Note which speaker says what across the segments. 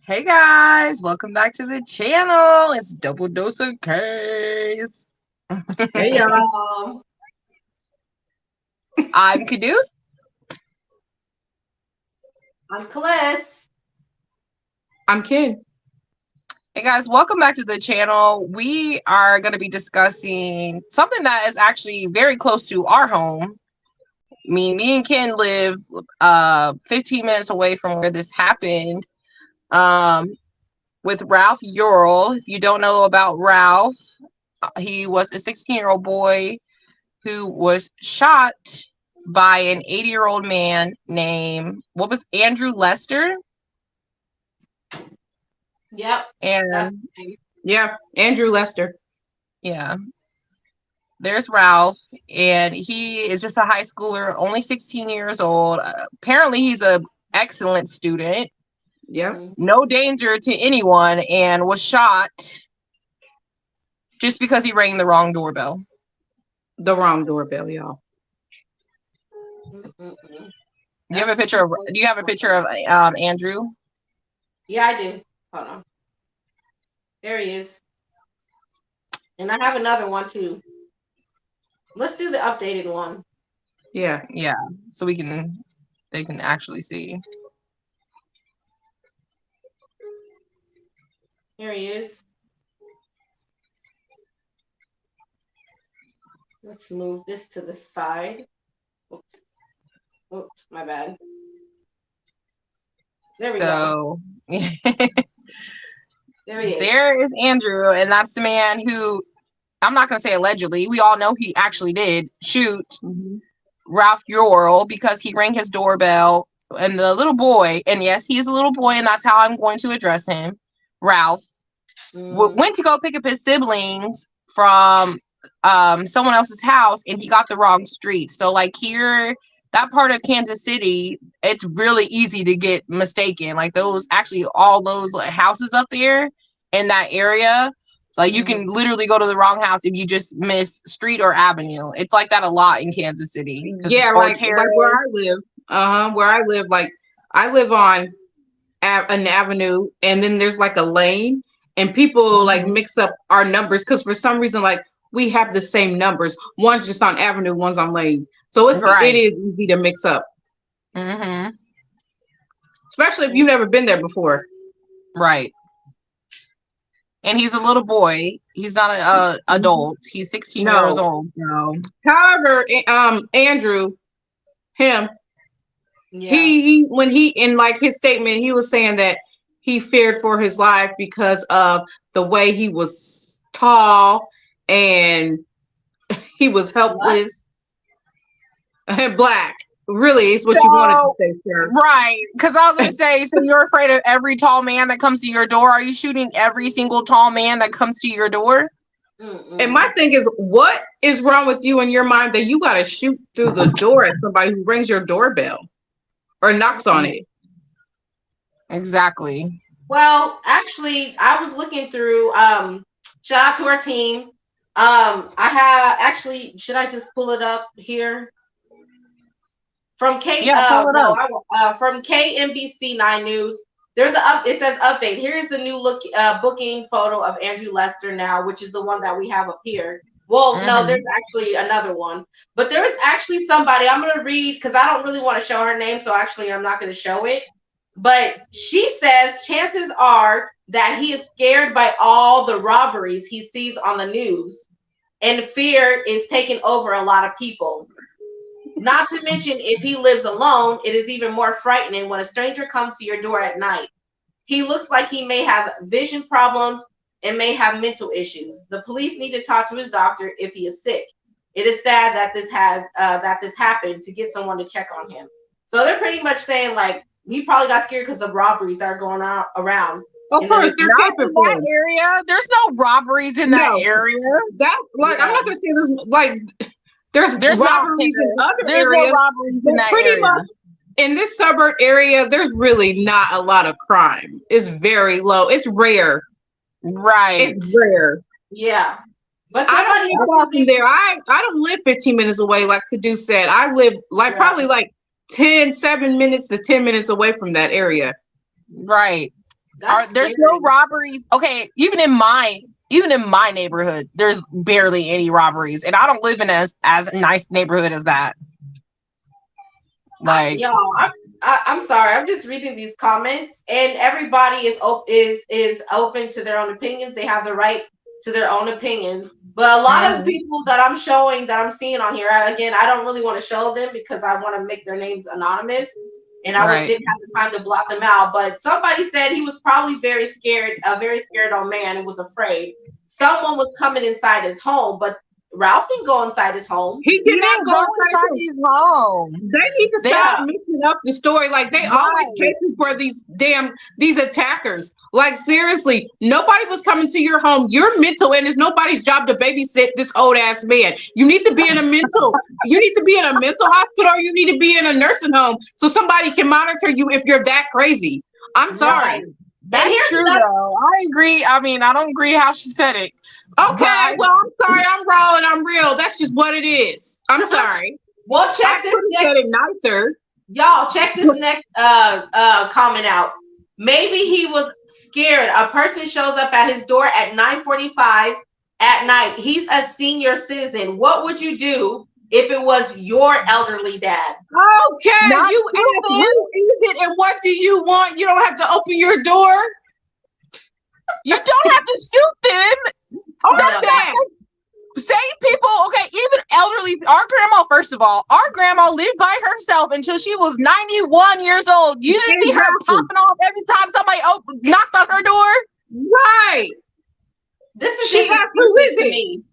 Speaker 1: Hey guys, welcome back to the channel. It's Double Dose of Case.
Speaker 2: Hey y'all.
Speaker 1: I'm Caduce.
Speaker 2: I'm Celeste.
Speaker 3: I'm Ken.
Speaker 1: Hey guys, welcome back to the channel. We are going to be discussing something that is actually very close to our home. Me and Ken live 15 minutes away from where this happened. With Ralph Yarl. If you don't know about Ralph, he was a 16-year-old boy who was shot by an 80-year-old man named, Andrew Lester?
Speaker 2: Yep.
Speaker 1: And
Speaker 3: yeah, Andrew Lester.
Speaker 1: Yeah. There's Ralph, and he is just a high schooler, only 16 years old. Apparently, he's an excellent student.
Speaker 3: Yeah.
Speaker 1: No danger to anyone, and was shot just because he rang the wrong doorbell.
Speaker 3: The wrong doorbell, y'all.
Speaker 1: Do you have a picture of Andrew?
Speaker 2: Yeah, I do. Hold on. There he is. And I have another one too. Let's do the updated one.
Speaker 3: Yeah.
Speaker 1: So they can actually see.
Speaker 2: Here he is. Let's move this to the side. Oops, my bad. There we go. There he is.
Speaker 1: There is Andrew, and that's the man who, I'm not going to say allegedly, we all know he actually did shoot Ralph Yarl because he rang his doorbell, and the little boy, and yes, he is a little boy, and that's how I'm going to address him, Ralph, went to go pick up his siblings from someone else's house, and he got the wrong street. So like here, that part of Kansas City, it's really easy to get mistaken. Like all those houses up there in that area, like you can literally go to the wrong house if you just miss street or avenue. It's like that a lot in Kansas City.
Speaker 3: Yeah, like where I live. Where I live, like I live on an avenue, and then there's like a lane, and people like mix up our numbers because for some reason, like we have the same numbers. One's just on avenue, one's on lane. So it is easy to mix up. Especially if you've never been there before.
Speaker 1: Right. And he's a little boy. He's not an adult. He's 16 years old. No.
Speaker 3: However, Andrew, he when he in like his statement, he was saying that he feared for his life because of the way he was tall and he was helpless and black. Really, is what you wanted to say, sir.
Speaker 1: Right. Because I was going to say, so you're afraid of every tall man that comes to your door? Are you shooting every single tall man that comes to your door?
Speaker 3: And my thing is, what is wrong with you in your mind that you got to shoot through the door at somebody who rings your doorbell or knocks on it?
Speaker 1: Exactly.
Speaker 2: Well, actually, I was looking through, shout out to our team. I have actually, should I just pull it up here? From from KNBC 9 News, there's it says update. Here's the new booking photo of Andrew Lester now, which is the one that we have up here. Well, no, there's actually another one. But there is actually somebody, I'm going to read because I don't really want to show her name. So actually, I'm not going to show it. But she says chances are that he is scared by all the robberies he sees on the news. And fear is taking over a lot of people. Not to mention, if he lives alone, it is even more frightening when a stranger comes to your door at night. He looks like he may have vision problems and may have mental issues. The police need to talk to his doctor if he is sick. It is sad that this happened to get someone to check on him. So they're pretty much saying like he probably got scared because of robberies that are going on around.
Speaker 3: Of course, they're
Speaker 1: in that area. There's no robberies in that area.
Speaker 3: That like I'm not gonna say there's like there's robberies in other
Speaker 1: there's
Speaker 3: areas.
Speaker 1: No robberies in that
Speaker 3: pretty
Speaker 1: area.
Speaker 3: Much in this suburb area, there's really not a lot of crime. It's very low. It's rare.
Speaker 1: Right.
Speaker 3: It's rare.
Speaker 2: Yeah. But
Speaker 3: I don't live often there. I don't live 15 minutes away, like Kadu said. I live like probably like 7 minutes to 10 minutes away from that area.
Speaker 1: Right. There's no robberies. Okay, even in my neighborhood, there's barely any robberies, and I don't live in as nice neighborhood as that. Like,
Speaker 2: y'all, I'm sorry. I'm just reading these comments, and everybody is open to their own opinions. They have the right to their own opinions. But a lot of people that I'm seeing on here, again, I don't really want to show them because I want to make their names anonymous, and I didn't have the time to blot them out. But somebody said he was probably very scared, a very scared old man, and was afraid. Someone was coming inside his home, but Ralph didn't go inside his home.
Speaker 3: He did not go inside his home. They need to stop mixing up the story. Like they always catering for these attackers. Like seriously, nobody was coming to your home. You're mental, and it's nobody's job to babysit this old ass man. You need to be in a mental. You need to be in a mental hospital, or you need to be in a nursing home so somebody can monitor you if you're that crazy. I'm sorry.
Speaker 1: That's true, though. I agree. I mean, I don't agree how she said it.
Speaker 3: Okay, well, I'm sorry. I'm raw and I'm real. That's just what it is. I'm sorry.
Speaker 2: Well, check this
Speaker 3: next. Nicer.
Speaker 2: Y'all, check this next comment out. Maybe he was scared. A person shows up at his door at 9:45 at night. He's a senior citizen. What would you do if it was your elderly dad?
Speaker 3: Okay, you asked who is it and what do you want? You don't have to open your door.
Speaker 1: You don't have to shoot them. Say people, okay, even elderly, our grandma, first of all, our grandma lived by herself until she was 91 years old. You didn't see her popping off every time somebody knocked on her door?
Speaker 3: Right.
Speaker 2: This is
Speaker 3: who is it?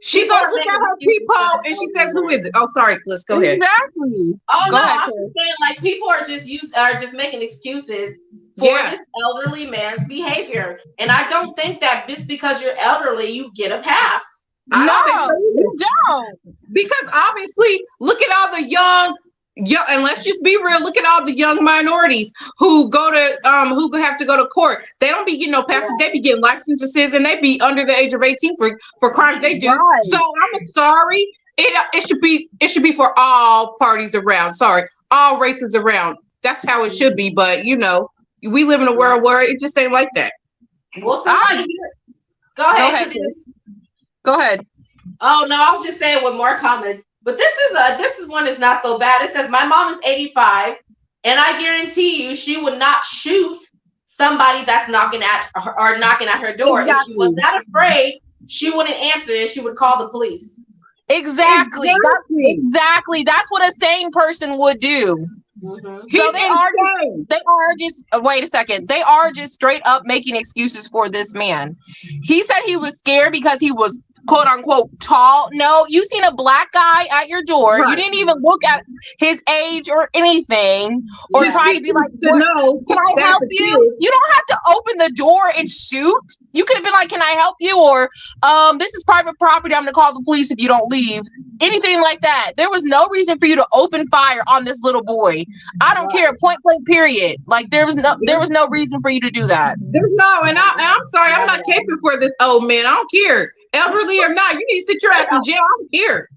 Speaker 3: She goes look at her peephole and she says, "Who is it?" Oh, sorry, Liz. Go ahead.
Speaker 1: Exactly.
Speaker 2: Oh no, I'm just saying, like people are just making excuses for this elderly man's behavior, and I don't think that just because you're elderly, you get a pass.
Speaker 3: I don't think so either.
Speaker 1: You don't,
Speaker 3: because obviously, look at all the young, and let's just be real. Look at all the young minorities who go to who have to go to court. They don't be getting no passes. They be getting life sentences, and they be under the age of 18 for crimes they do. Right. So I'm sorry. It should be for all parties around. Sorry, all races around. That's how it should be. But we live in a world where it just ain't like that.
Speaker 2: Well, somebody go ahead.
Speaker 1: Go ahead.
Speaker 2: Oh no, I was just saying with more comments. But this is one that's not so bad. It says my mom is 85, and I guarantee you she would not shoot somebody that's knocking at her door. Exactly. If she was not afraid, she wouldn't answer and she would call the police.
Speaker 1: Exactly. That's what a sane person would do.
Speaker 2: Mm-hmm.
Speaker 1: So they are just wait a second. They are just straight up making excuses for this man. He said he was scared because he was quote unquote tall. No, you seen a black guy at your door. Right. You didn't even look at his age or anything, or try to be like, can I help you? You don't have to open the door and shoot. You could have been like, can I help you? Or this is private property. I'm gonna call the police if you don't leave. Anything like that. There was no reason for you to open fire on this little boy. I don't care. Point blank. Period. Like there was no reason for you to do that.
Speaker 3: There's no, and I'm sorry. I'm not caping for this old man. I don't care. Elderly or not, you need to sit your ass in jail. I'm here.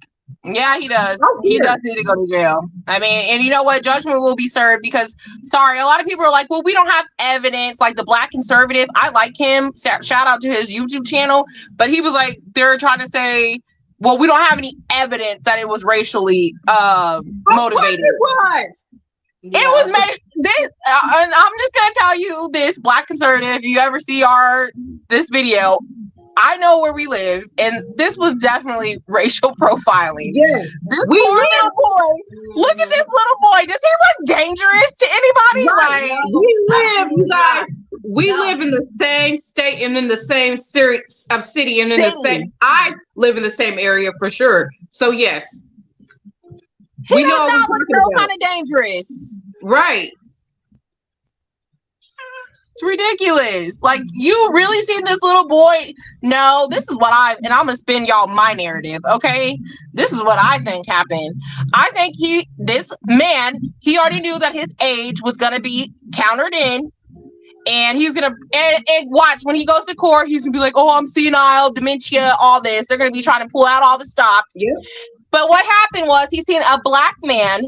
Speaker 1: Yeah, he does. He does need to go to jail. I mean, and you know what? Judgment will be served because, sorry, a lot of people are like, well, we don't have evidence. Like the Black Conservative, I like him. Shout out to his YouTube channel. But he was like, they're trying to say well, we don't have any evidence that it was racially motivated.
Speaker 3: It was.
Speaker 1: Yeah. It was made this, and I'm just gonna tell you this, Black conservative. If you ever see this video, I know where we live, and this was definitely racial profiling.
Speaker 3: Yes,
Speaker 1: this poor little boy. Look at this little boy. Does he look dangerous to anybody?
Speaker 3: Right. Like, we live, you guys. We live in the same state and in the same series of city and in the same. I live in the same area for sure. So yes.
Speaker 1: We know that was so kind of dangerous.
Speaker 3: Right.
Speaker 1: It's ridiculous. Like, you really seen this little boy? No, this is what I'm going to spin y'all my narrative, okay? This is what I think happened. I think this man, he already knew that his age was going to be countered in. And he's going to, and watch, when he goes to court, he's going to be like, oh, I'm senile, dementia, all this. They're going to be trying to pull out all the stops.
Speaker 3: Yeah.
Speaker 1: But what happened was he seen a black man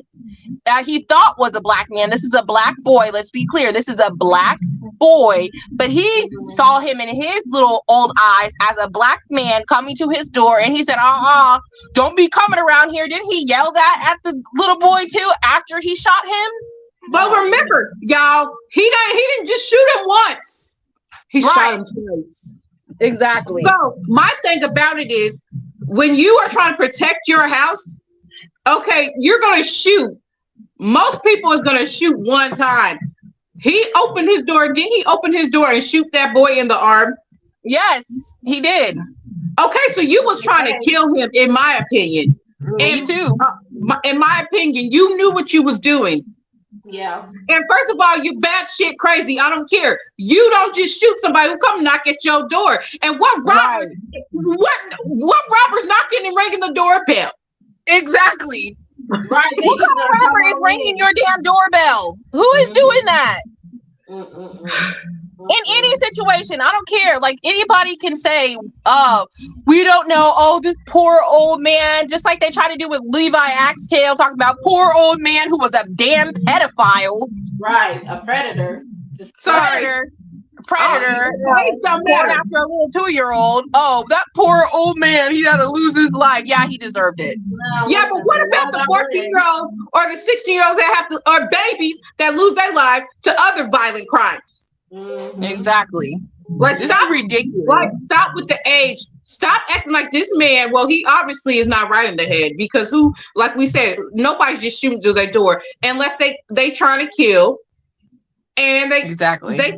Speaker 1: that he thought was a black man. This is a black boy. Let's be clear. This is a black boy. But he saw him in his little old eyes as a black man coming to his door. And he said, don't be coming around here. Didn't he yell that at the little boy too after he shot him?
Speaker 3: But remember, y'all, he didn't just shoot him once. He shot him twice.
Speaker 1: Exactly.
Speaker 3: So my thing about it is, when you are trying to protect your house, okay, you're going to shoot. Most people is going to shoot one time. He opened his door. Didn't he open his door and shoot that boy in the arm?
Speaker 1: Yes, he did.
Speaker 3: Okay, so you was trying to kill him, in my opinion.
Speaker 1: Me too.
Speaker 3: In my opinion, you knew what you was doing.
Speaker 2: Yeah.
Speaker 3: And first of all, you batshit crazy. I don't care. You don't just shoot somebody who come knock at your door. And what robber? What robber's knocking and ringing the doorbell?
Speaker 1: Exactly.
Speaker 2: Right.
Speaker 1: What kind of robber is ringing your damn doorbell? Who is doing that? In any situation, I don't care. Like, anybody can say, we don't know, this poor old man, just like they try to do with Levi Axtell, talking about poor old man who was a damn pedophile.
Speaker 2: Right, a predator.
Speaker 1: Predator. Going after a little 2-year-old. Oh, that poor old man, he had to lose his life. Yeah, he deserved it.
Speaker 2: No,
Speaker 3: yeah, but what about the 14-year-olds or the 16-year-olds that have to, or babies that lose their life to other violent crimes?
Speaker 2: Mm-hmm.
Speaker 1: Exactly.
Speaker 3: Like,
Speaker 1: this
Speaker 3: stop,
Speaker 1: is ridiculous.
Speaker 3: Like, stop with the age. Stop acting like this man. Well, he obviously is not right in the head, because like we said, nobody's just shooting through their door unless they trying to kill, and they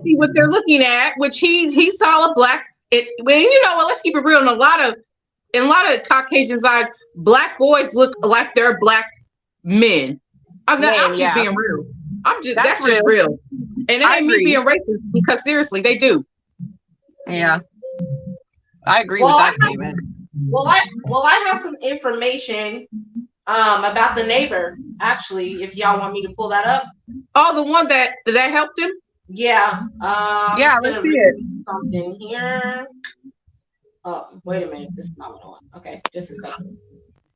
Speaker 3: see what they're looking at, which he saw a black. Well, you know what? Let's keep it real. In a lot of Caucasian eyes, black boys look like they're black men. I'm just being real. That's just real. And it ain't me being racist, because seriously, they do.
Speaker 1: Yeah. I agree with that statement.
Speaker 2: Well, I have some information about the neighbor, actually, if y'all want me to pull that up.
Speaker 3: Oh, the one that helped him?
Speaker 2: Yeah.
Speaker 1: Yeah, let's see it.
Speaker 2: Something here. Oh, wait a minute. This is not what I want. Okay, just a second.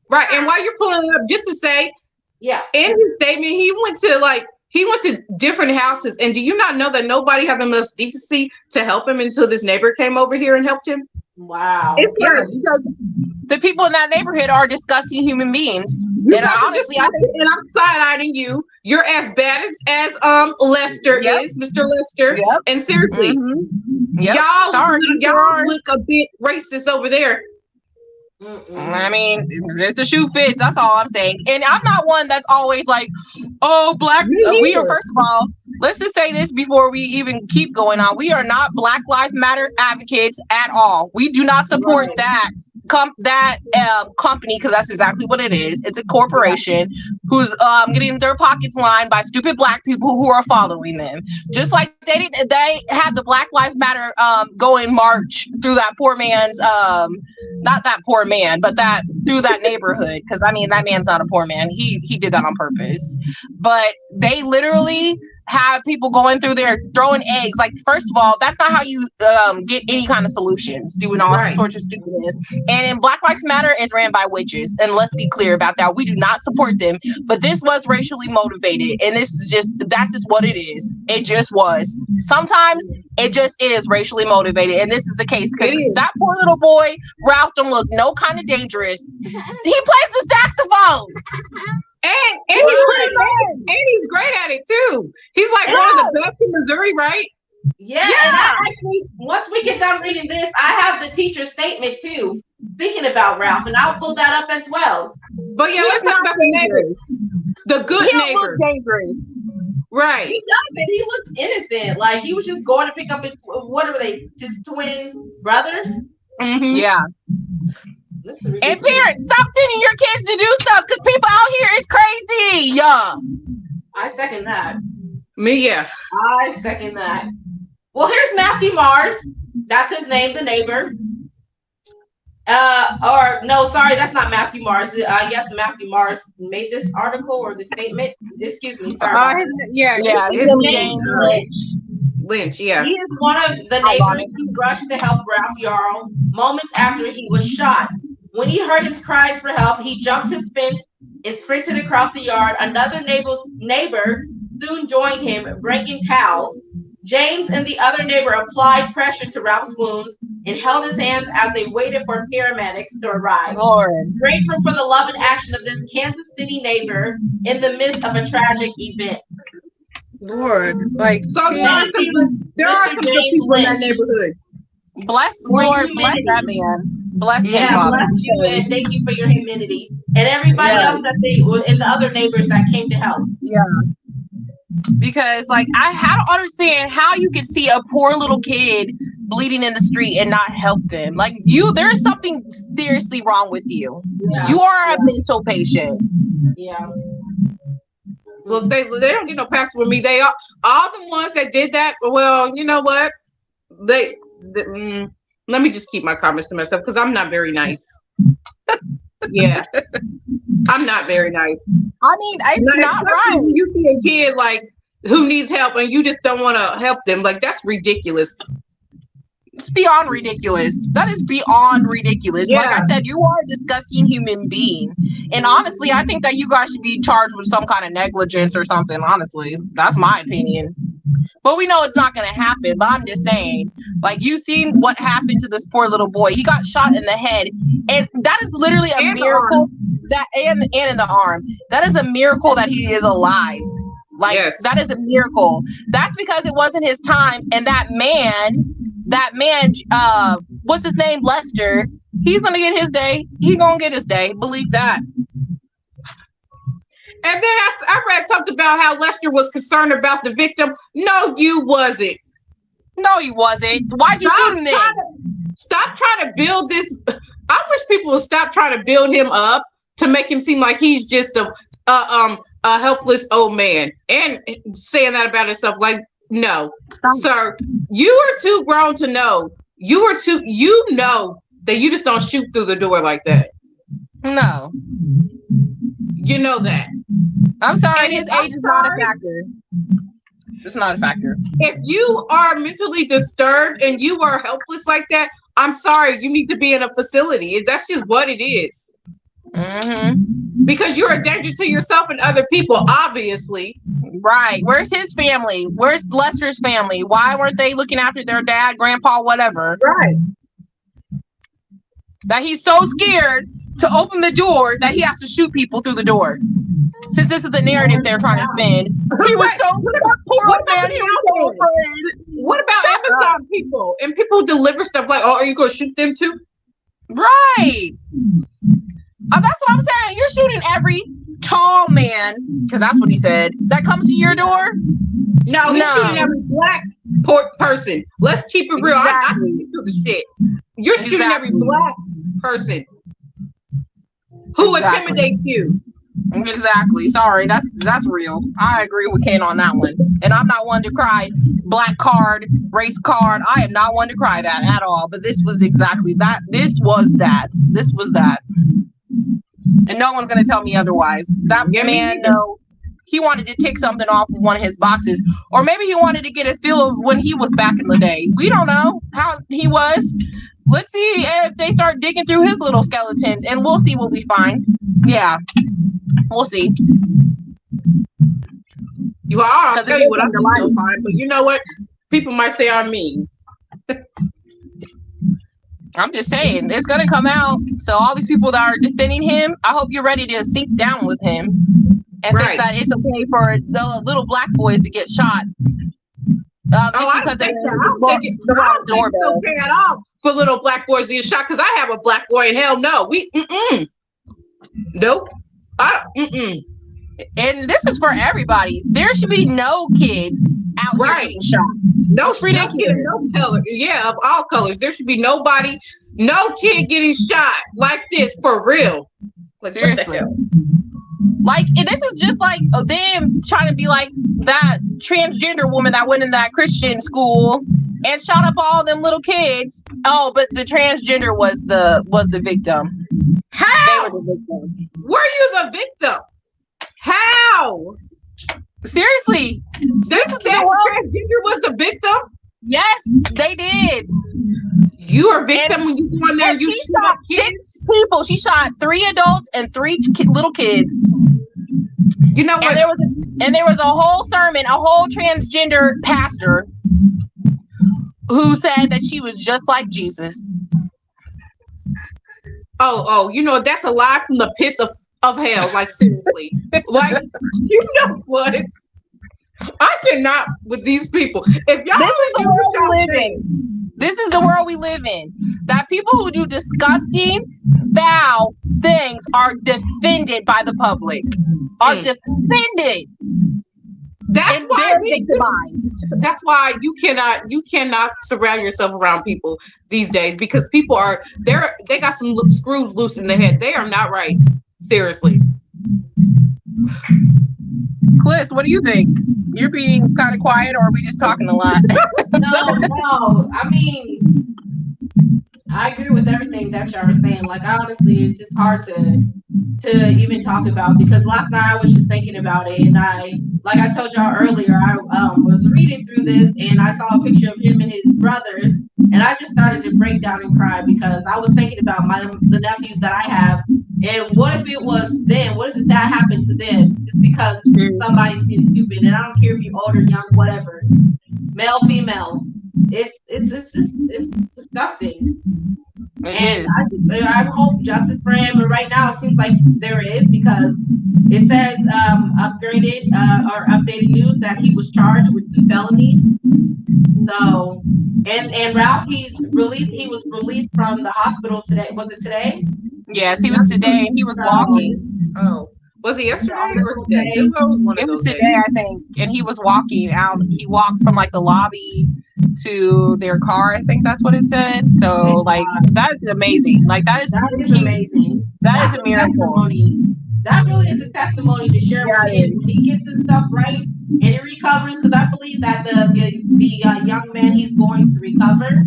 Speaker 3: Right, and while you're pulling it up, just to say,
Speaker 2: yeah,
Speaker 3: in his statement, he went to different houses, and do you not know that nobody had the most decency to help him until this neighbor came over here and helped him?
Speaker 2: Wow.
Speaker 3: It's
Speaker 1: because the people in that neighborhood are disgusting human beings. And honestly, I'm
Speaker 3: side-eyeing you. You're as bad as Lester is, Mr. Lester.
Speaker 1: Yep.
Speaker 3: And seriously, y'all look a bit racist over there.
Speaker 1: I mean, if the shoe fits, that's all I'm saying. And I'm not one that's always like, oh, black. We are, first of all, let's just say this before we even keep going on. We are not Black Lives Matter advocates at all. We do not support that company, because that's exactly what it is. It's a corporation who's getting their pockets lined by stupid black people who are following them. Just like they had the Black Lives Matter going march through that poor man's not that poor man, but that through that neighborhood. Because I mean, that man's not a poor man. He did that on purpose. But they literally have people going through there throwing eggs. Like, first of all, that's not how you get any kind of solutions, doing all sorts of stupidness. And in Black Lives Matter is ran by witches, and let's be clear about that. We do not support them, but this was racially motivated, and that's just what it is. It just was. Sometimes it just is racially motivated, and this is the case because that poor little boy Ralph don't look no kind of dangerous. He plays the saxophone.
Speaker 3: And he's great at it too. He's like one of the best in Missouri, right?
Speaker 2: Yeah. And I actually, once we get done reading this, I have the teacher's statement too, speaking about Ralph, and I'll pull that up as well.
Speaker 3: But yeah, let's talk about the neighbors. The good neighbors.
Speaker 1: Dangerous.
Speaker 3: Right.
Speaker 2: He doesn't. He looks innocent. Like he was just going to pick up his, what are they, his twin brothers?
Speaker 3: Mm-hmm.
Speaker 1: Yeah. And parents, stop sending your kids to do stuff because people out here is crazy. Yeah.
Speaker 2: I second that.
Speaker 3: Me, yeah.
Speaker 2: I second that. Well, here's Matthew Mars. That's his name, the neighbor. Or no, sorry, that's not Matthew Mars. I guess Matthew Mars made this article or the statement. Excuse me, sorry.
Speaker 1: His name
Speaker 3: Lynch, yeah.
Speaker 2: He is one of the neighbors who rushed to help Ralph Yarl moments after he was shot. When he heard his cries for help, he jumped his fence and sprinted across the yard. Another neighbor soon joined him, bringing towels. James and the other neighbor applied pressure to Ralph's wounds and held his hands as they waited for paramedics to arrive. Grateful for the love and action of this Kansas City neighbor in the midst of a tragic event.
Speaker 1: Lord, like,
Speaker 3: so there are some good people in that neighborhood.
Speaker 1: Bless Lord, bless that man. Bless him, Father.
Speaker 2: Bless you, and thank you for your humility, and everybody else that and the other neighbors that came to help.
Speaker 1: Yeah, because like I don't understand how you could see a poor little kid bleeding in the street and not help them. Like there's something seriously wrong with you. Yeah. You are a mental patient.
Speaker 2: Yeah.
Speaker 3: Look, they don't get no pass with me. They all the ones that did that. Well, you know what? Let me just keep my comments to myself because I'm not very nice. Yeah, I'm not very nice.
Speaker 1: I mean, it's not right.
Speaker 3: When you see a kid like who needs help and you just don't want to help them, like that's ridiculous.
Speaker 1: It's beyond ridiculous. That is beyond ridiculous. Yeah. Like I said, you are a disgusting human being. And honestly, I think that you guys should be charged with some kind of negligence or something. Honestly, that's my opinion. But we know it's not going to happen. But I'm just saying, like, you seen what happened to this poor little boy. He got shot in the head. And that is literally a miracle. And in the arm. That is a miracle that he is alive. Like, that is a miracle. That's because it wasn't his time. And that man, what's his name? Lester. He's going to get his day. He's going to get his day. Believe that.
Speaker 3: And then I read something about how Lester was concerned about the victim. No, you wasn't.
Speaker 1: No, he wasn't. Why'd you shoot him then?
Speaker 3: Stop trying to build this. I wish people would stop trying to build him up to make him seem like he's just a helpless old man and saying that about himself. Like, no, sir, you are too grown to know. You know that you just don't shoot through the door like that.
Speaker 1: No.
Speaker 3: You know that.
Speaker 1: I'm sorry, his age is not a factor. It's not a factor.
Speaker 3: If you are mentally disturbed and you are helpless like that, I'm sorry, you need to be in a facility. That's just what it is.
Speaker 1: Mm-hmm.
Speaker 3: Because you're a danger to yourself and other people, obviously.
Speaker 1: Right. Where's his family? Where's Lester's family? Why weren't they looking after their dad, grandpa, whatever?
Speaker 3: Right.
Speaker 1: That he's so scared to open the door that he has to shoot people through the door. Since this is the narrative they're trying to spin. He was so poor man. He was so afraid.
Speaker 3: What about Amazon people and people who deliver stuff like, oh, are you going to shoot them too?
Speaker 1: Right. That's what I'm saying. You're shooting every tall man, because that's what he said, that comes to your door.
Speaker 3: No, he's shooting every black person. Let's keep it real. Exactly. I see through the shit. You're shooting every black person who intimidates you.
Speaker 1: Exactly. Sorry, that's real. I agree with Ken on that one. And I'm not one to cry black card, race card. I am not one to cry that at all. But this was exactly that. This was that. And no one's gonna tell me otherwise. That man, no, he wanted to tick something off of one of his boxes, or maybe he wanted to get a feel of when he was back in the day. We don't know how he was. Let's see if they start digging through his little skeletons, and we'll see what we find. Yeah, we'll see.
Speaker 3: I'll tell you what I'm going to find, but you know what? People might say I'm mean.
Speaker 1: I'm just saying, it's going to come out. So all these people that are defending him, I hope you're ready to sit down with him and think that it's okay for the little black boys to get shot.
Speaker 3: I don't think it's okay at all for little black boys to get shot, because I have a black boy, and hell no. Nope.
Speaker 1: And this is for everybody. There should be no kids out here getting shot.
Speaker 3: No, ridiculous. No color. Yeah, of all colors. There should be no kid getting shot like this for real.
Speaker 1: Like, seriously. Like, this is just like them trying to be like that transgender woman that went in that Christian school and shot up all them little kids. Oh, but the transgender was the victim.
Speaker 3: How?
Speaker 1: They were the victim.
Speaker 3: Were you the victim? How?
Speaker 1: Seriously,
Speaker 3: this is the world. Transgender was the victim.
Speaker 1: Yes, they did.
Speaker 3: You are a victim when you go in there. You
Speaker 1: shot 6 people. She shot 3 adults and 3 little kids.
Speaker 3: You know what?
Speaker 1: And there was a whole sermon, a whole transgender pastor who said that she was just like Jesus.
Speaker 3: Oh, you know, that's a lie from the pits of hell. Like, seriously. Like, you know what? I cannot with these people. If y'all
Speaker 1: This is the world we live in. This is the world we live in. That people who do disgusting, foul things are defended by the public. Are defended.
Speaker 3: That's why
Speaker 1: they're victimized.
Speaker 3: That's why you cannot surround yourself around people these days, because people they got some screws loose in the head. They are not right. Seriously.
Speaker 1: Cliss, what do you think? You're being kind of quiet, or are we just talking a lot?
Speaker 2: No. I mean, I agree with everything that y'all are saying. Like, honestly, it's just hard to even talk about, because last night I was just thinking about it, and like I told y'all earlier, I was reading through this, and I saw a picture of him and his brothers, and I just started to break down and cry, because I was thinking about the nephews that I have, and what if it was them? What if that happened to them just because somebody's being stupid? And I don't care if you're older, young, whatever, male, female. It's disgusting.
Speaker 1: It is.
Speaker 2: I hope justice for him, but right now it seems like there is, because it says updated news that he was charged with 2 felonies. So, and Ralph, he was released from the hospital today. Was it today?
Speaker 1: Yes, he was today, and he was walking.
Speaker 3: Oh. Was it yesterday or today? It was
Speaker 1: today, I think. And he was walking out. He walked from like the lobby to their car. I think that's what it said. So like, that is amazing. Like, that is amazing. That is a miracle.
Speaker 2: That really is a testimony to share with him. When he gets his stuff right and he recovers, because I believe that the young man, he's going to recover.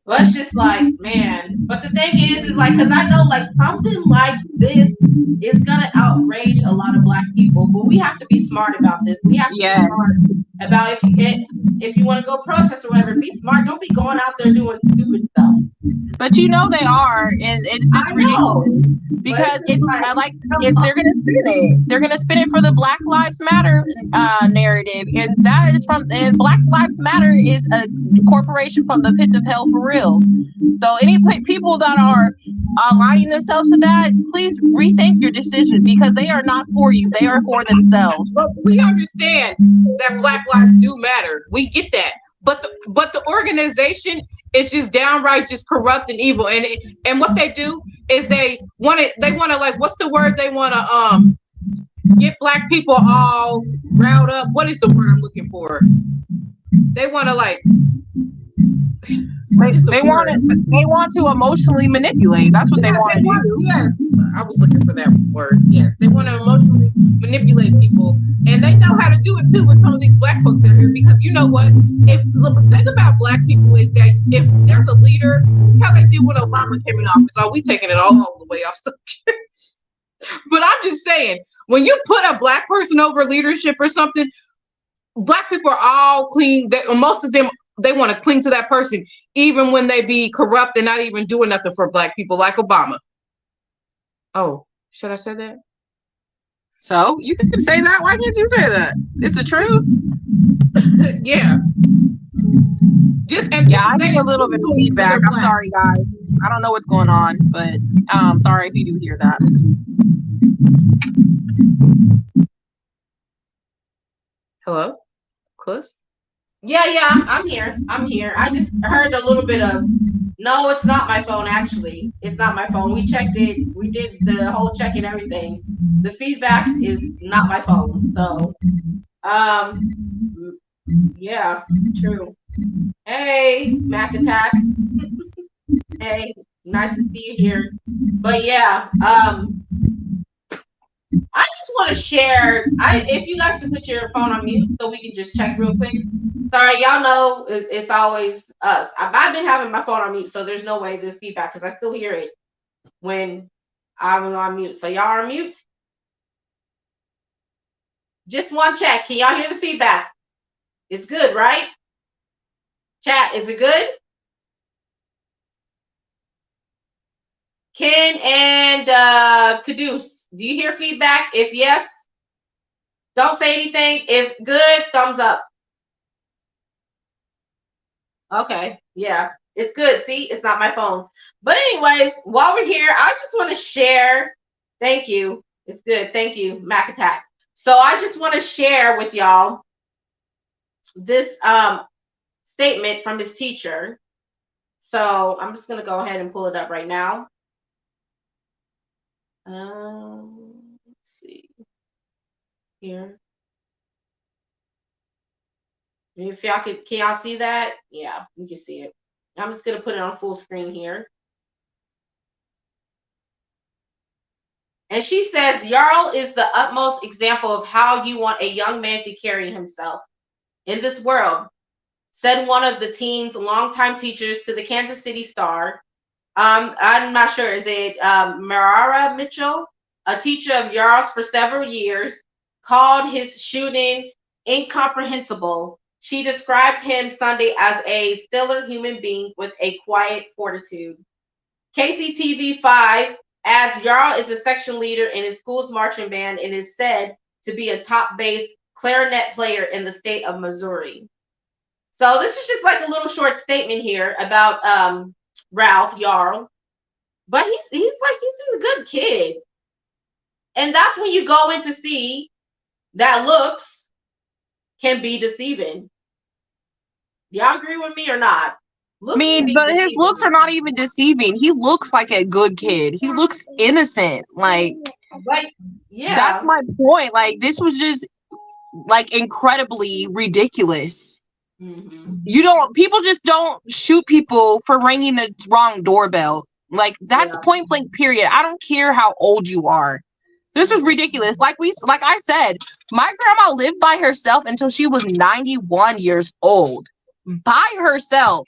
Speaker 2: But it's just like, man. But the thing is like, because I know like something like this is gonna outrage a lot of Black people, but we have to be smart about this. We have to be smart about if you want to go protest or whatever. Be smart. Don't be going out there doing stupid stuff.
Speaker 1: But you know they are, and it's just ridiculous, because it's like if they're gonna spin it for the Black Lives Matter narrative, and that is and Black Lives Matter is a corporation from the pits of hell for real. So any people that are aligning themselves with that, please rethink your decision, because they are not for you; they are for themselves.
Speaker 3: But we understand that Black lives do matter. We get that, but the organization is just downright just corrupt and evil. And what they do is they want to like, what's the word? They want to get Black people all riled up. What is the word I'm looking for? They want to like.
Speaker 1: They want to emotionally manipulate. That's what they want to do.
Speaker 3: Yes, I was looking for that word. Yes, they want to emotionally manipulate people, and they know how to do it too with some of these Black folks in here. Because you know what? If the thing about Black people is that if there's a leader, how they did when Obama came in office, we taking it all the way off subject. But I'm just saying, when you put a black person over leadership or something, black people are all clean. Most of them, they want to cling to that person, even when they be corrupt and not even doing nothing for black people, like Obama. Oh, should I say that?
Speaker 1: So you can say that. Why can't you say that? It's the truth.
Speaker 3: Yeah.
Speaker 1: Yeah, I need a little bit of feedback. I'm sorry, guys. I don't know what's going on, but sorry if you do hear that.
Speaker 3: Hello, Cliss?
Speaker 2: Yeah, I'm here. I'm here. I just heard a little bit of, no, it's not my phone, actually. It's not my phone. We checked it. We did the whole check and everything. The feedback is not my phone. So, yeah, true. Hey, Mac Attack. Hey, nice to see you here. But yeah, I just want to share. If you like to put your phone on mute so we can just check real quick. Sorry, y'all know it's always us. I've been having my phone on mute, so there's no way there's feedback because I still hear it when I'm on mute. So y'all are mute. Just one check. Can y'all hear the feedback? It's good, right? Chat, is it good? Ken and Caduce, do you hear feedback? If yes, don't say anything. If good, thumbs up. Okay, yeah, it's good. See, it's not my phone. But anyways, while we're here, I just want to share. Thank you. It's good. Thank you, Mac Attack. So I just want to share with y'all this statement from his teacher. So I'm just gonna go ahead and pull it up right now. Let's see here. If y'all can y'all see that? Yeah, you can see it. I'm just gonna put it on full screen here. And she says, Yarl is the utmost example of how you want a young man to carry himself in this world, said one of the team's longtime teachers to the Kansas City Star. I'm not sure. Is it Marara Mitchell, a teacher of Yarl's for several years, called his shooting incomprehensible. She described him Sunday as a stellar human being with a quiet fortitude. KCTV5 adds Yarl is a section leader in his school's marching band and is said to be a top bass clarinet player in the state of Missouri. So this is just like a little short statement here about Ralph Yarl, but he's a good kid, and that's when you go in to see that looks can be deceiving. Y'all agree with me or not?
Speaker 1: I mean, but his looks are not even deceiving. He looks like a good kid. He looks innocent. Like,
Speaker 2: yeah,
Speaker 1: that's my point. Like, this was just like incredibly ridiculous.
Speaker 2: Mm-hmm.
Speaker 1: People just don't shoot people for ringing the wrong doorbell. Like, that's point blank period. I don't care how old you are. This was ridiculous. Like I said, my grandma lived by herself until she was 91 years old. By herself.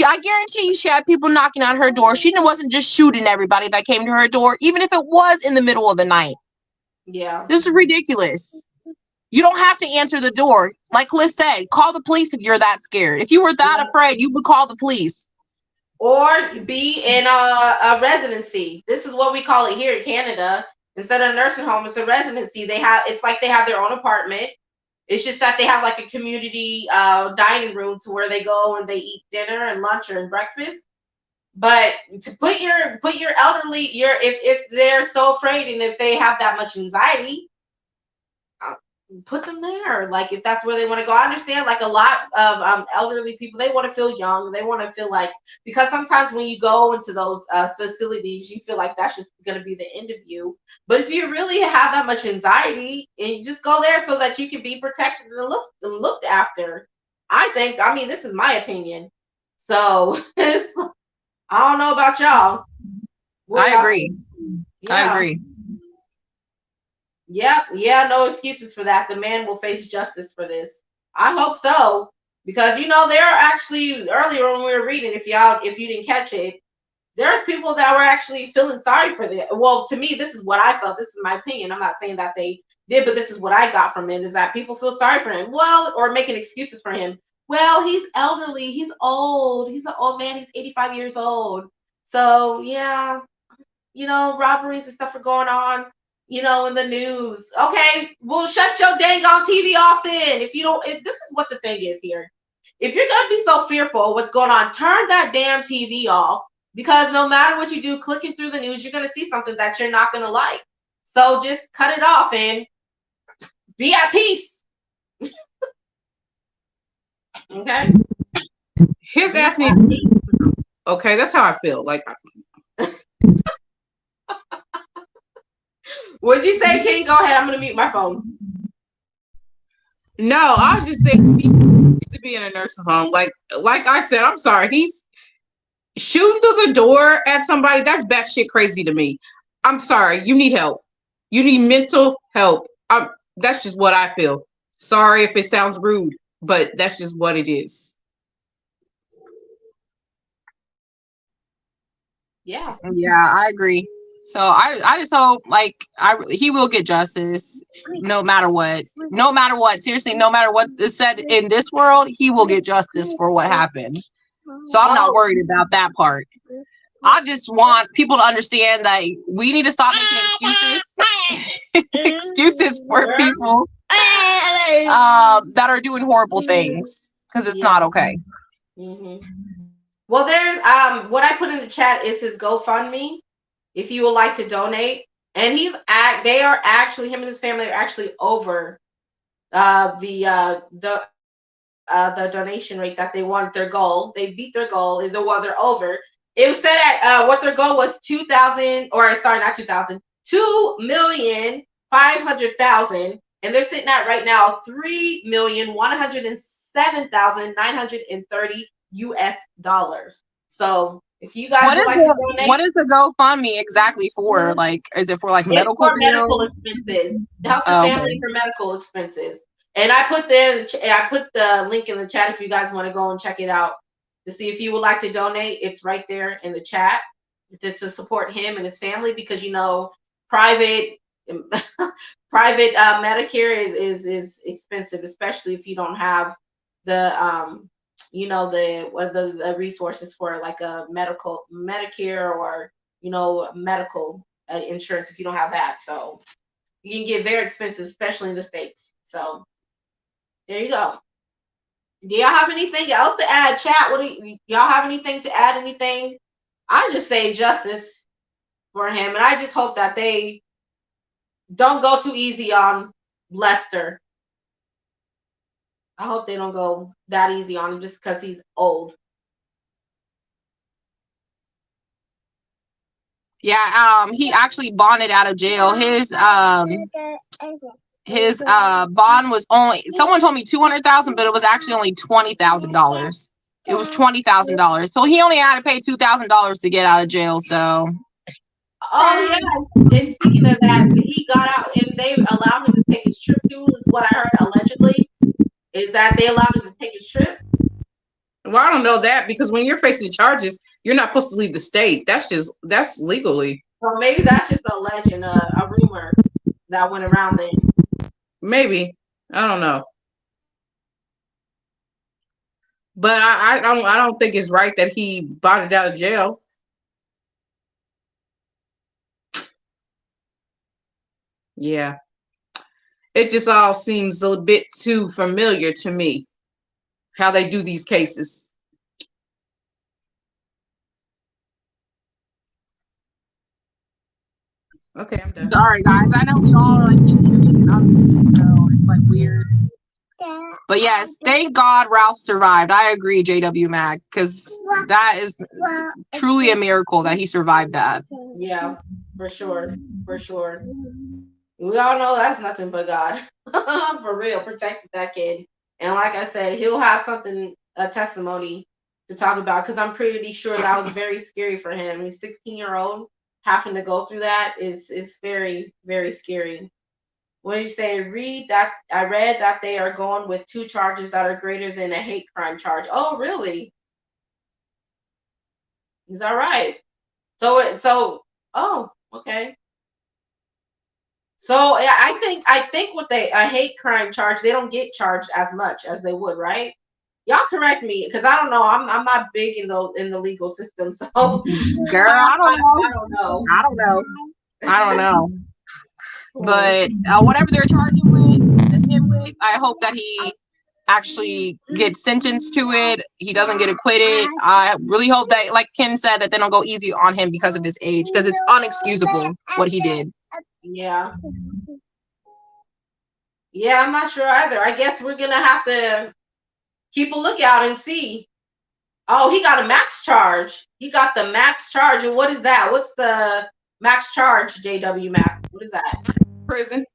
Speaker 1: I guarantee you she had people knocking on her door. She wasn't just shooting everybody that came to her door, even if it was in the middle of the night.
Speaker 2: Yeah.
Speaker 1: This is ridiculous. You don't have to answer the door. Like Liz said, call the police if you're that scared. If you were that afraid, you would call the police.
Speaker 2: Or be in a residency. This is what we call it here in Canada. Instead of a nursing home, it's a residency. It's like they have their own apartment. It's just that they have like a community dining room to where they go and they eat dinner and lunch and breakfast. But to put your elderly, if they're so afraid and if they have that much anxiety, put them there. Like if that's where they want to go. I understand like a lot of elderly people, they want to feel young. They want to feel like, because sometimes when you go into those facilities, you feel like that's just going to be the end of you. But if you really have that much anxiety, and you just go there so that you can be protected and looked after. I mean, this is my opinion. So I don't know about y'all.
Speaker 1: I agree. Yeah. I agree.
Speaker 2: Yeah, no excuses for that. The man will face justice for this. I hope so, because there are actually, earlier when we were reading, if you didn't catch it, there's people that were actually feeling sorry for them. Well, to me, this is what I felt. This is my opinion. I'm not saying that they did, but this is what I got from it, is that people feel sorry for him. Well, or making excuses for him. Well, he's elderly. He's old. He's an old man. He's 85 years old. So, yeah, robberies and stuff are going on, in the news. Okay, well, shut your dang on TV off then. If this is what the thing is here. If you're going to be so fearful of what's going on, turn that damn TV off, because no matter what you do, clicking through the news, you're going to see something that you're not going to like. So just cut it off and be at peace. Okay?
Speaker 3: His ass needs. Okay, that's how I feel. Like,
Speaker 2: what'd you say, King? Go ahead. I'm going to mute my phone.
Speaker 3: no, I was just saying he needs to be in a nursing home. Like I said, I'm sorry. He's shooting through the door at somebody. That's batshit crazy to me. I'm sorry. You need help. You need mental help. That's just what I feel. Sorry if it sounds rude, but that's just what it is.
Speaker 2: Yeah.
Speaker 1: Yeah, I agree. So I just hope he will get justice no matter what. No matter what. Seriously, no matter what is said in this world, he will get justice for what happened. So I'm not worried about that part. I just want people to understand that we need to stop making excuses for people that are doing horrible things, because it's not okay.
Speaker 2: Mm-hmm. Well, there's what I put in the chat is his GoFundMe, if you would like to donate. And him and his family are actually over the donation rate that they want. Their goal, they beat their goal. They're over. It was set at what their goal was 2,500,000, and they're sitting at right now $3,107,930 US dollars. So if you guys would like to donate,
Speaker 1: what is the GoFundMe exactly for? Like, is it for medical
Speaker 2: expenses? To help the family for medical expenses. And I put the link in the chat if you guys want to go and check it out to see if you would like to donate. It's right there in the chat to support him and his family, because private Medicare is expensive, especially if you don't have the the resources for like a Medicare or medical insurance. If you don't have that, so you can get very expensive, especially in the States. So there you go. Do y'all have anything else to add, chat? Y'all have anything to add? Anything? I just say justice for him, and I just hope that they don't go too easy on Lester. I hope they don't go that easy on him just because he's old.
Speaker 1: Yeah, he actually bonded out of jail. His bond was only, someone told me 200,000, but it was actually only $20,000. It was $20,000. So he only had to pay $2,000 to get out of jail. So.
Speaker 2: Oh yeah, and speaking of that, he got out and they allowed him to take his trip too. Is what I heard allegedly. Is that they allowed him to take his trip?
Speaker 3: Well, I don't know that, because when you're facing charges, you're not supposed to leave the state. That's legally.
Speaker 2: Well, maybe that's just a legend, a rumor that went around then.
Speaker 3: Maybe. I don't know. But I don't think it's right that he bought it out of jail. Yeah. It just all seems a bit too familiar to me, how they do these cases. Okay, I'm done.
Speaker 1: Sorry, guys. I know we all are so it's weird. But yes, thank God Ralph survived. I agree, JW Mag, because that is truly a miracle that he survived that.
Speaker 2: Yeah, for sure. For sure. We all know that's nothing but God. For real, protected that kid. And like I said, he'll have a testimony to talk about, because I'm pretty sure that was very scary for him. He's 16-year-old. Having to go through that is very, very scary. What do you say? I read that they are going with 2 charges that are greater than a hate crime charge. Oh, really? Is that right? Oh, okay. So yeah, I think with a hate crime charge, they don't get charged as much as they would, right? Y'all correct me, because I don't know. I'm not big in the legal system, so
Speaker 1: Girl, I don't know.
Speaker 2: I don't know.
Speaker 1: I don't know. I don't know. But whatever they're charging him with, I hope that he actually gets sentenced to it. He doesn't get acquitted. I really hope that, like Ken said, that they don't go easy on him because of his age, because it's unexcusable what he did.
Speaker 2: Yeah. Yeah, I'm not sure either. I guess we're gonna have to keep a lookout and see. Oh, he got a max charge. He got the max charge. And what is that? What's the max charge, JW Max? What is that?
Speaker 3: Prison.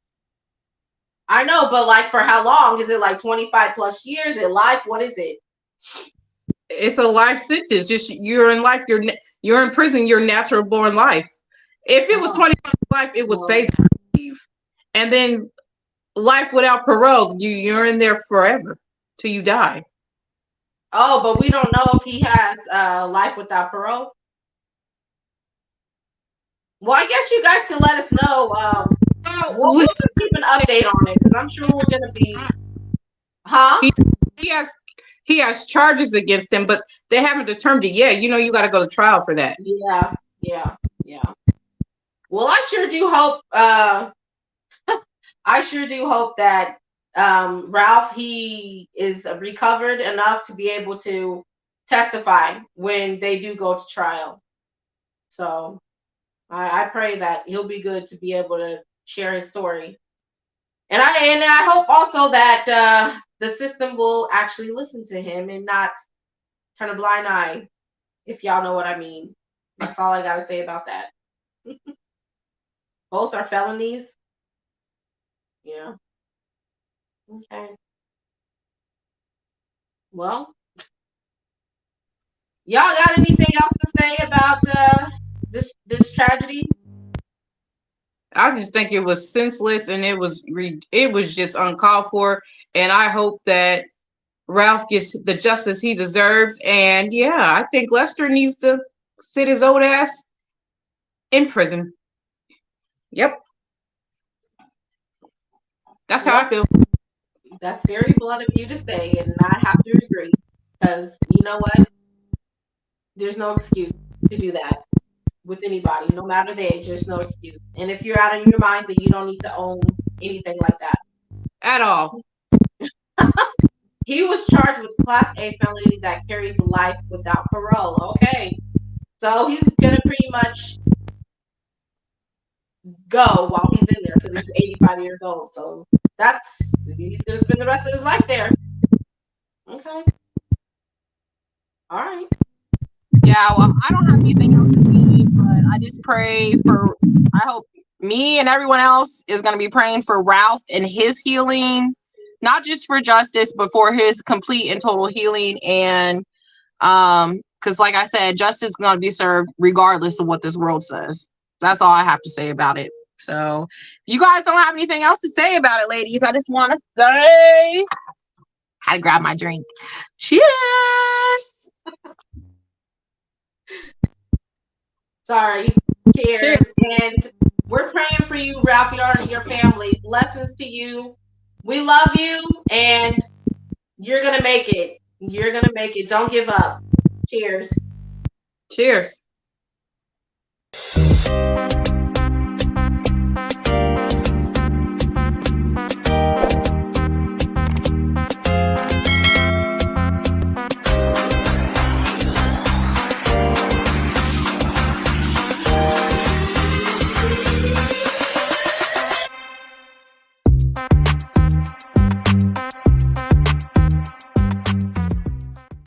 Speaker 2: I know, but like for how long? Is it like 25 plus years? Is it life? What is it?
Speaker 3: It's a life sentence. Just you're in life. You're in prison. Your natural born life. If it was 25 life, it would say that. And then life without parole. You're in there forever till you die.
Speaker 2: Oh, but we don't know if he has life without parole. Well, I guess you guys can let us know. We'll just keep an update on it, because I'm sure we're gonna be. Huh?
Speaker 3: He has charges against him, but they haven't determined it yet. You know, you got to go to trial for that.
Speaker 2: Yeah. Well, I sure do hope. I sure do hope that Ralph, he is recovered enough to be able to testify when they do go to trial. So I pray that he'll be good to be able to share his story. And I hope also that the system will actually listen to him and not turn a blind eye, if y'all know what I mean. That's all I gotta say about that. Both are felonies. Yeah. Okay. Well, y'all got anything else to say about this tragedy?
Speaker 3: I just think it was senseless and it was just uncalled for. And I hope that Ralph gets the justice he deserves. And yeah, I think Lester needs to sit his old ass in prison. Yep. That's how I feel.
Speaker 2: That's very blunt of you to say, and I have to agree. Because you know what? There's no excuse to do that with anybody, no matter the age. There's no excuse. And if you're out of your mind, then you don't need to own anything like that.
Speaker 3: At all.
Speaker 2: He was charged with Class A felony that carries life without parole. Okay. So he's going to pretty much go while he's in there, because he's 85 years old. So he's going to spend the rest of his life there. Okay. All right.
Speaker 1: Yeah, well, I don't have anything else to say, but I just pray for, I hope me and everyone else is going to be praying for Ralph and his healing, not just for justice, but for his complete and total healing. And because like I said, justice is going to be served regardless of what this world says. That's all I have to say about it. So you guys don't have anything else to say about it, ladies. I just want to say, had to grab my drink. Cheers.
Speaker 2: Sorry. Cheers. And we're praying for you, Ralph Yarl, and your family. Blessings to you. We love you, and you're going to make it. You're going to make it. Don't give up. Cheers.
Speaker 3: Cheers.